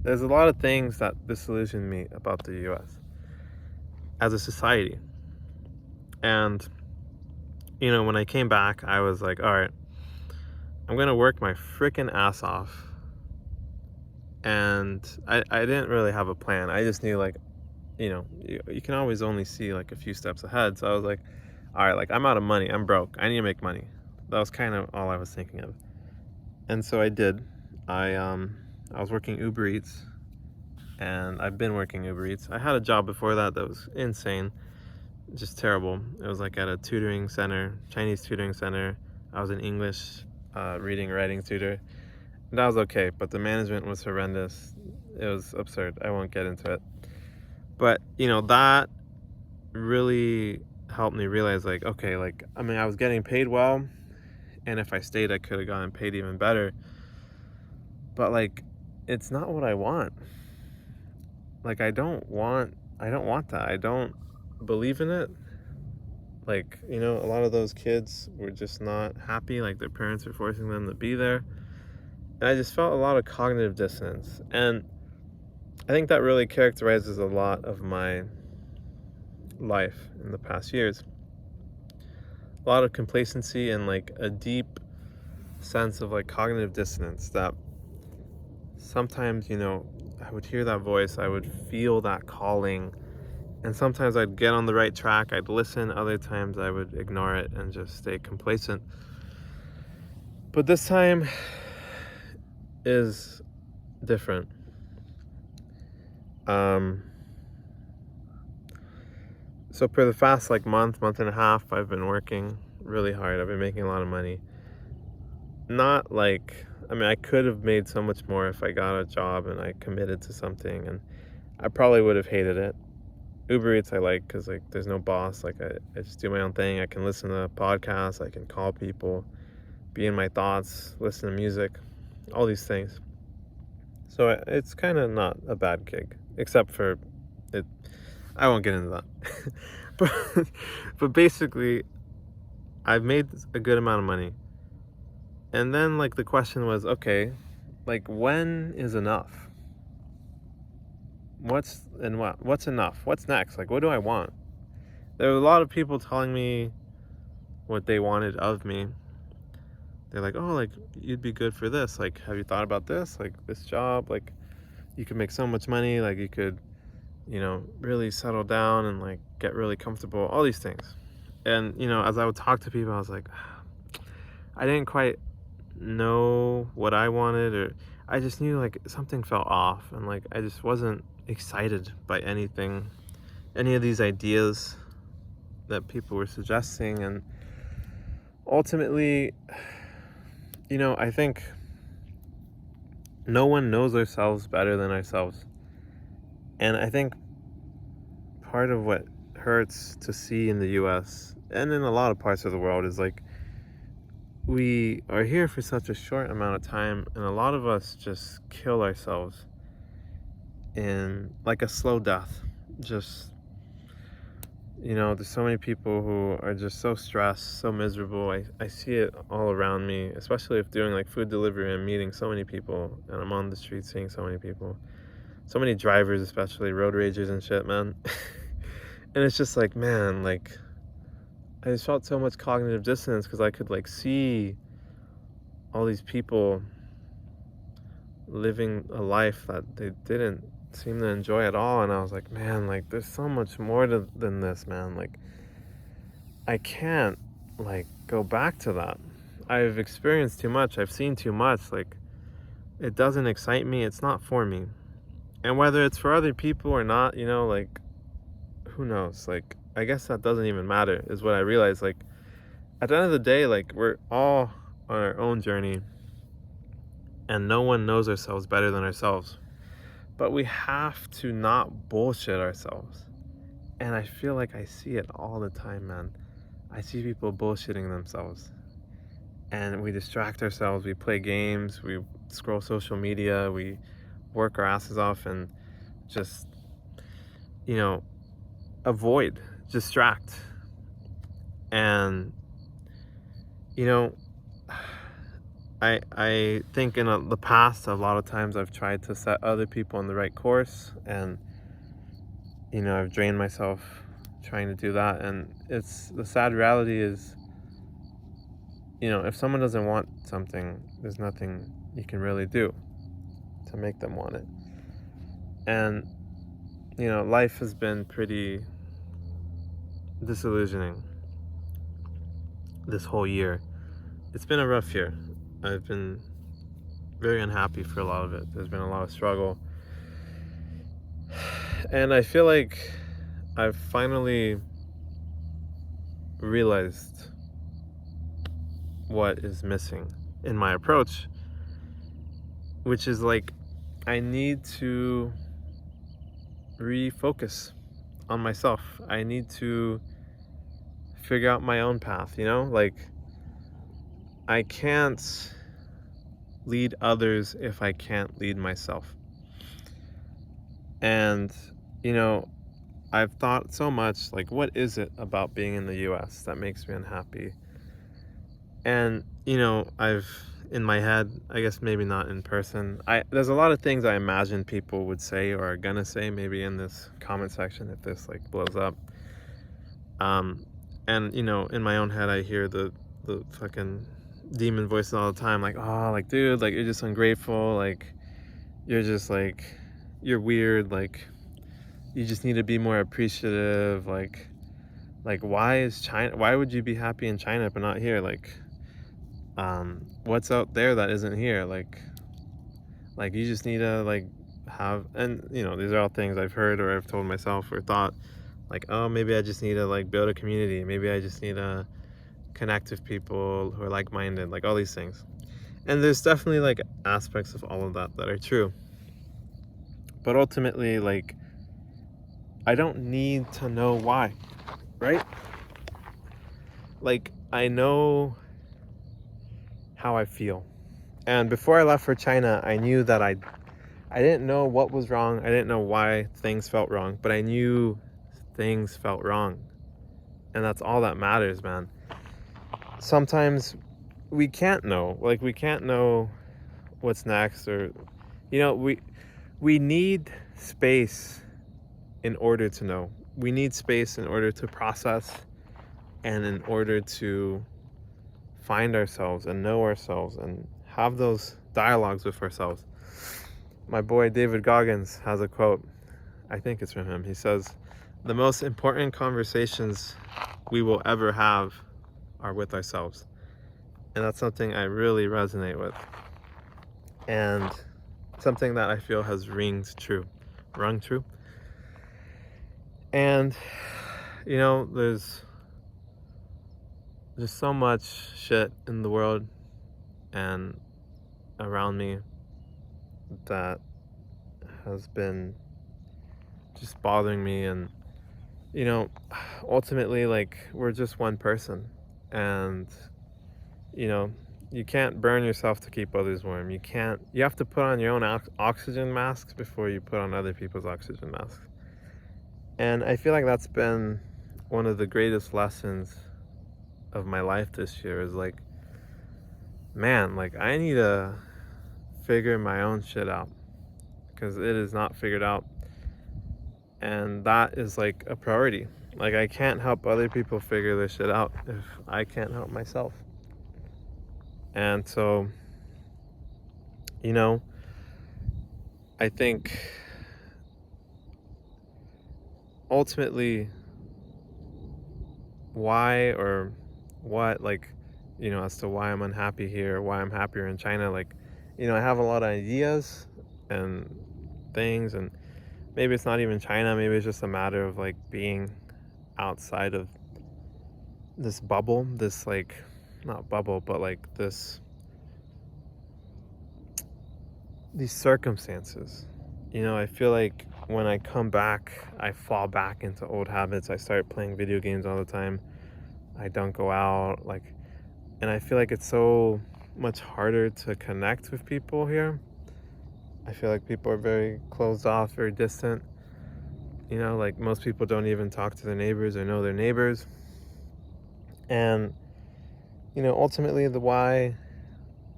There's a lot of things that disillusion me about the US as a society. And, when I came back, I was like, all right, I'm going to work my freaking ass off. And I didn't really have a plan. I just knew, like, you can always only see like a few steps ahead. So I was like, all right, like, I'm out of money. I'm broke. I need to make money. That was kind of all I was thinking of. And so I did. I was working Uber Eats, and I've been working Uber Eats. I had a job before that was insane, just terrible. It was like at a tutoring center, Chinese tutoring center. I was an English reading, writing tutor. And that was okay, but the management was horrendous. It was absurd. I won't get into it. But, that really helped me realize, like, okay, like, I mean, I was getting paid well, and if I stayed, I could have gotten paid even better. But, like, it's not what I want. Like, I don't want that. I don't believe in it. Like, a lot of those kids were just not happy. Like, their parents were forcing them to be there. And I just felt a lot of cognitive dissonance. And I think that really characterizes a lot of my life in the past years. A lot of complacency and, like, a deep sense of, like, cognitive dissonance that sometimes, I would hear that voice, I would feel that calling, and sometimes I'd get on the right track, I'd listen, other times I would ignore it and just stay complacent. But this time is different. So for the past, like, month and a half, I've been working really hard. I've been making a lot of money. Not like, I mean, I could have made so much more if I got a job and I committed to something, and I probably would have hated it. Uber Eats I like because, like, there's no boss. Like, I just do my own thing. I can listen to podcasts. I can call people, be in my thoughts, listen to music, all these things. So it's kind of not a bad gig, except for it. I won't get into that. but basically, I've made a good amount of money. And then, like, the question was, okay, like, when is enough? What's enough? What's next? Like, what do I want? There were a lot of people telling me what they wanted of me. They're like, oh, like, you'd be good for this. Like, have you thought about this? Like, this job, like, you could make so much money. Like, you could, really settle down and, like, get really comfortable. All these things. And, as I would talk to people, I was like, I didn't quite know what I wanted, or I just knew, like, something felt off, and, like, I just wasn't excited by any of these ideas that people were suggesting. And ultimately, I think no one knows ourselves better than ourselves. And I think part of what hurts to see in the US and in a lot of parts of the world is, like, we are here for such a short amount of time, and a lot of us just kill ourselves in, like, a slow death. Just, there's so many people who are just so stressed, so miserable. I see it all around me, especially if doing, like, food delivery and meeting so many people, and I'm on the street seeing so many people. so many drivers, especially road ragers and shit, man. And it's just like, man, like, I just felt so much cognitive dissonance because I could like see all these people living a life that they didn't seem to enjoy at all. And I was like, man, like, there's so much more than this, man. Like, I can't like go back to that. I've experienced too much. I've seen too much. Like, it doesn't excite me. It's not for me. And whether it's for other people or not, you know, like, who knows? Like, I guess that doesn't even matter, is what I realized. Like, at the end of the day, like, we're all on our own journey, and no one knows ourselves better than ourselves. But we have to not bullshit ourselves. And I feel like I see it all the time, man. I see people bullshitting themselves. And we distract ourselves, we play games, we scroll social media, we work our asses off and just, you know, avoid, distract. And, you know, I think in the past, a lot of times I've tried to set other people on the right course, and, you know, I've drained myself trying to do that. And it's the sad reality is, you know, if someone doesn't want something, there's nothing you can really do to make them want it. And, you know, life has been pretty disillusioning this whole year. It's been a rough year. I've been very unhappy for a lot of it. There's been a lot of struggle. And I feel like I've finally realized what is missing in my approach, which is like, I need to refocus on myself. I need to figure out my own path, you know? Like, I can't lead others if I can't lead myself. And, you know, I've thought so much, like, what is it about being in the US that makes me unhappy? And, you know, I've, in my head, I guess maybe not in person, there's a lot of things I imagine people would say or are gonna say, maybe in this comment section if this, like, blows up. And, you know, in my own head, I hear the fucking demon voices all the time, like, oh, like, dude, like, you're just ungrateful, like, you're just, like, you're weird, like, you just need to be more appreciative, like, why would you be happy in China but not here? Like, what's out there that isn't here? Like, you just need to, like, have, and, you know, these are all things I've heard or I've told myself or thought, like, oh, maybe I just need to, like, build a community. Maybe I just need to connect with people who are like-minded, like, all these things. And there's definitely, like, aspects of all of that that are true. But ultimately, like, I don't need to know why, right? Like, I know how I feel. And before I left for China, I knew that I didn't know what was wrong. I didn't know why things felt wrong, but I knew things felt wrong. And that's all that matters, man. Sometimes we can't know. Like, we can't know what's next, or, you know, we need space in order to know. We need space in order to process and in order to find ourselves and know ourselves and have those dialogues with ourselves. My boy David Goggins has a quote, I think it's from him. He says, the most important conversations we will ever have are with ourselves. And that's something I really resonate with. And something that I feel has rung true. And, you know, there's just so much shit in the world and around me that has been just bothering me. And, you know, ultimately, like, we're just one person, and, you know, you can't burn yourself to keep others warm. You have to put on your own oxygen masks before you put on other people's oxygen masks. And I feel like that's been one of the greatest lessons of my life this year, is like, man, like, I need to figure my own shit out. because it is not figured out. And that is like a priority. Like, I can't help other people figure this shit out if I can't help myself. And so, you know, I think ultimately why or what, like, you know, as to why I'm unhappy here, why I'm happier in China, like, you know, I have a lot of ideas and things, and maybe it's not even China, maybe it's just a matter of like being outside of this bubble, this like, not bubble, but like these circumstances. You know, I feel like when I come back, I fall back into old habits. I start playing video games all the time. I don't go out, like, and I feel like it's so much harder to connect with people here. I feel like people are very closed off, very distant. You know, like most people don't even talk to their neighbors or know their neighbors. And, you know, ultimately the why,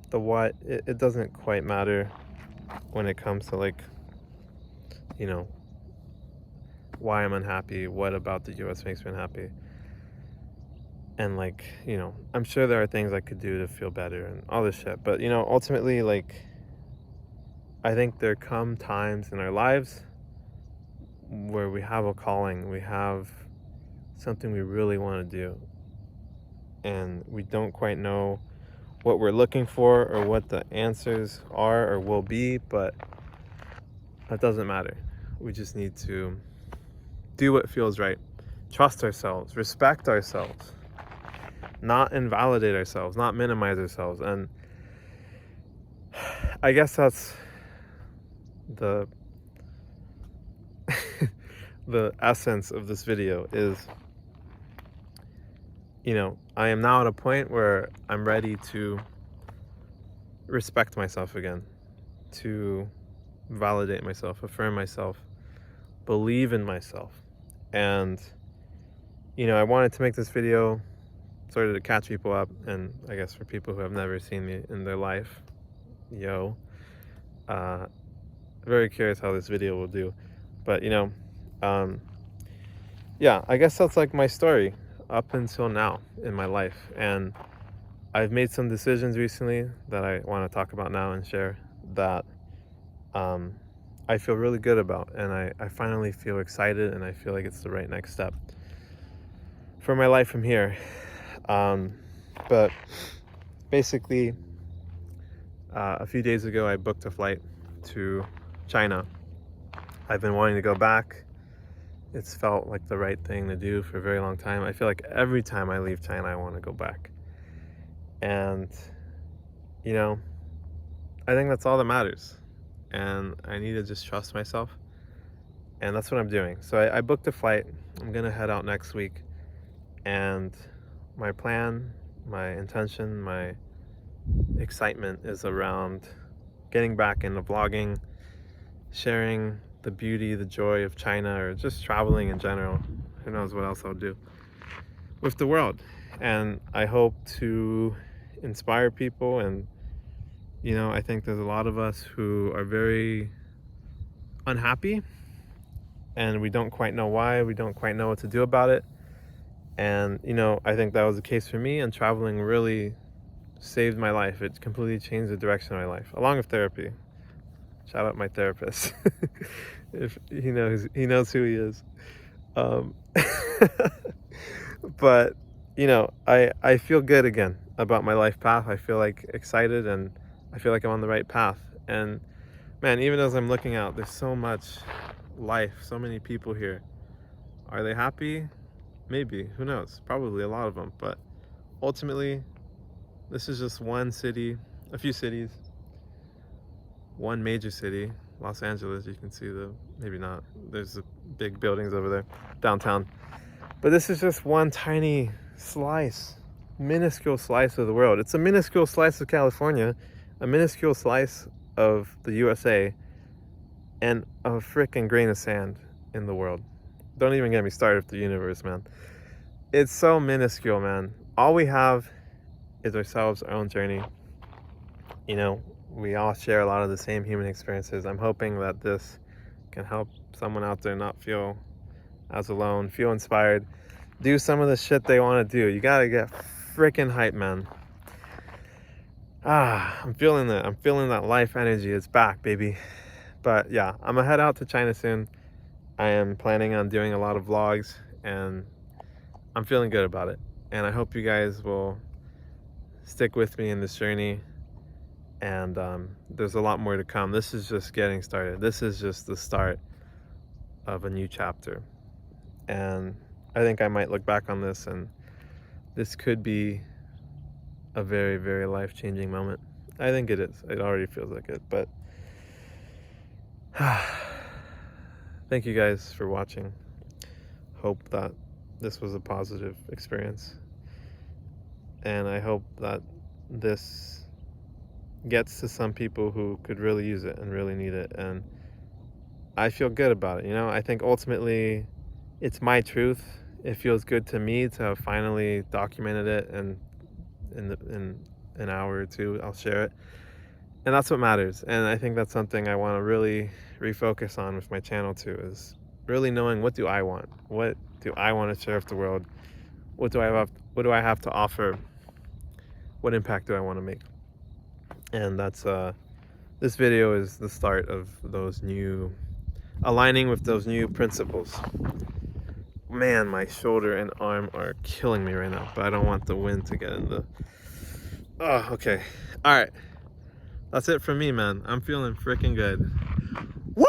the what, it doesn't quite matter when it comes to like, you know, why I'm unhappy, what about the US makes me unhappy. And like, you know, I'm sure there are things I could do to feel better and all this shit. But, you know, ultimately, like, I think there come times in our lives where we have a calling, we have something we really want to do. And we don't quite know what we're looking for or what the answers are or will be, but that doesn't matter. We just need to do what feels right, trust ourselves, respect ourselves, not invalidate ourselves, not minimize ourselves. And I guess that's the the essence of this video is, you know, I am now at a point where I'm ready to respect myself again, to validate myself, affirm myself, believe in myself. And, you know, I wanted to make this video sort of to catch people up, and I guess for people who have never seen me in their life, very curious how this video will do. But, you know, yeah, I guess that's like my story up until now in my life. And I've made some decisions recently that I want to talk about now and share that I feel really good about. And I finally feel excited, and I feel like it's the right next step for my life from here. But basically, a few days ago, I booked a flight to China. I've been wanting to go back. It's felt like the right thing to do for a very long time. I feel like every time I leave China, I want to go back. And, you know, I think that's all that matters. And I need to just trust myself. And that's what I'm doing. So I booked a flight. I'm going to head out next week. And my plan, my intention, my excitement is around getting back into vlogging, sharing the beauty, the joy of China, or just traveling in general. Who knows what else I'll do with the world. And I hope to inspire people. And, you know, I think there's a lot of us who are very unhappy, and we don't quite know why, we don't quite know what to do about it. And, you know, I think that was the case for me, and traveling really saved my life. It completely changed the direction of my life, along with therapy. Shout out my therapist. If he knows who he is. But, you know, I feel good again about my life path. I feel like excited, and I feel like I'm on the right path. And man, even as I'm looking out, there's so much life, so many people here. Are they happy? Maybe, who knows? Probably a lot of them. But ultimately, this is just one city, a few cities, one major city, Los Angeles. You can see maybe not, there's the big buildings over there, downtown. But this is just one tiny slice, minuscule slice of the world. It's a minuscule slice of California, a minuscule slice of the USA, and a freaking grain of sand in the world. Don't even get me started with the universe, man. It's so minuscule, man. All we have is ourselves, our own journey. You know, we all share a lot of the same human experiences. I'm hoping that this can help someone out there not feel as alone, feel inspired, do some of the shit they want to do. You gotta get freaking hype, man. I'm feeling it. I'm feeling that life energy. It's back, baby. But yeah, I'm gonna head out to China soon. I am planning on doing a lot of vlogs, and I'm feeling good about it. And I hope you guys will stick with me in this journey. And there's a lot more to come. This is just getting started. This is just the start of a new chapter. And I think I might look back on this, and this could be a very, very life-changing moment. I think it is. It already feels like it. But thank you guys for watching. Hope that this was a positive experience. And I hope that this gets to some people who could really use it and really need it. And I feel good about it. You know, I think ultimately it's my truth. It feels good to me to have finally documented it, and in an hour or two I'll share it. And that's what matters. And I think that's something I want to really refocus on with my channel too, is really knowing, what do I want? What do I want to share with the world? What do I have to offer? What impact do I want to make? And that's this video is the start of those new, aligning with those new principles. Man, my shoulder and arm are killing me right now, but I don't want the wind to get in the... Oh, okay. All right. That's it for me, man. I'm feeling freaking good. Woo!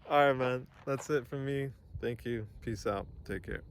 All right, man. That's it for me. Thank you. Peace out. Take care.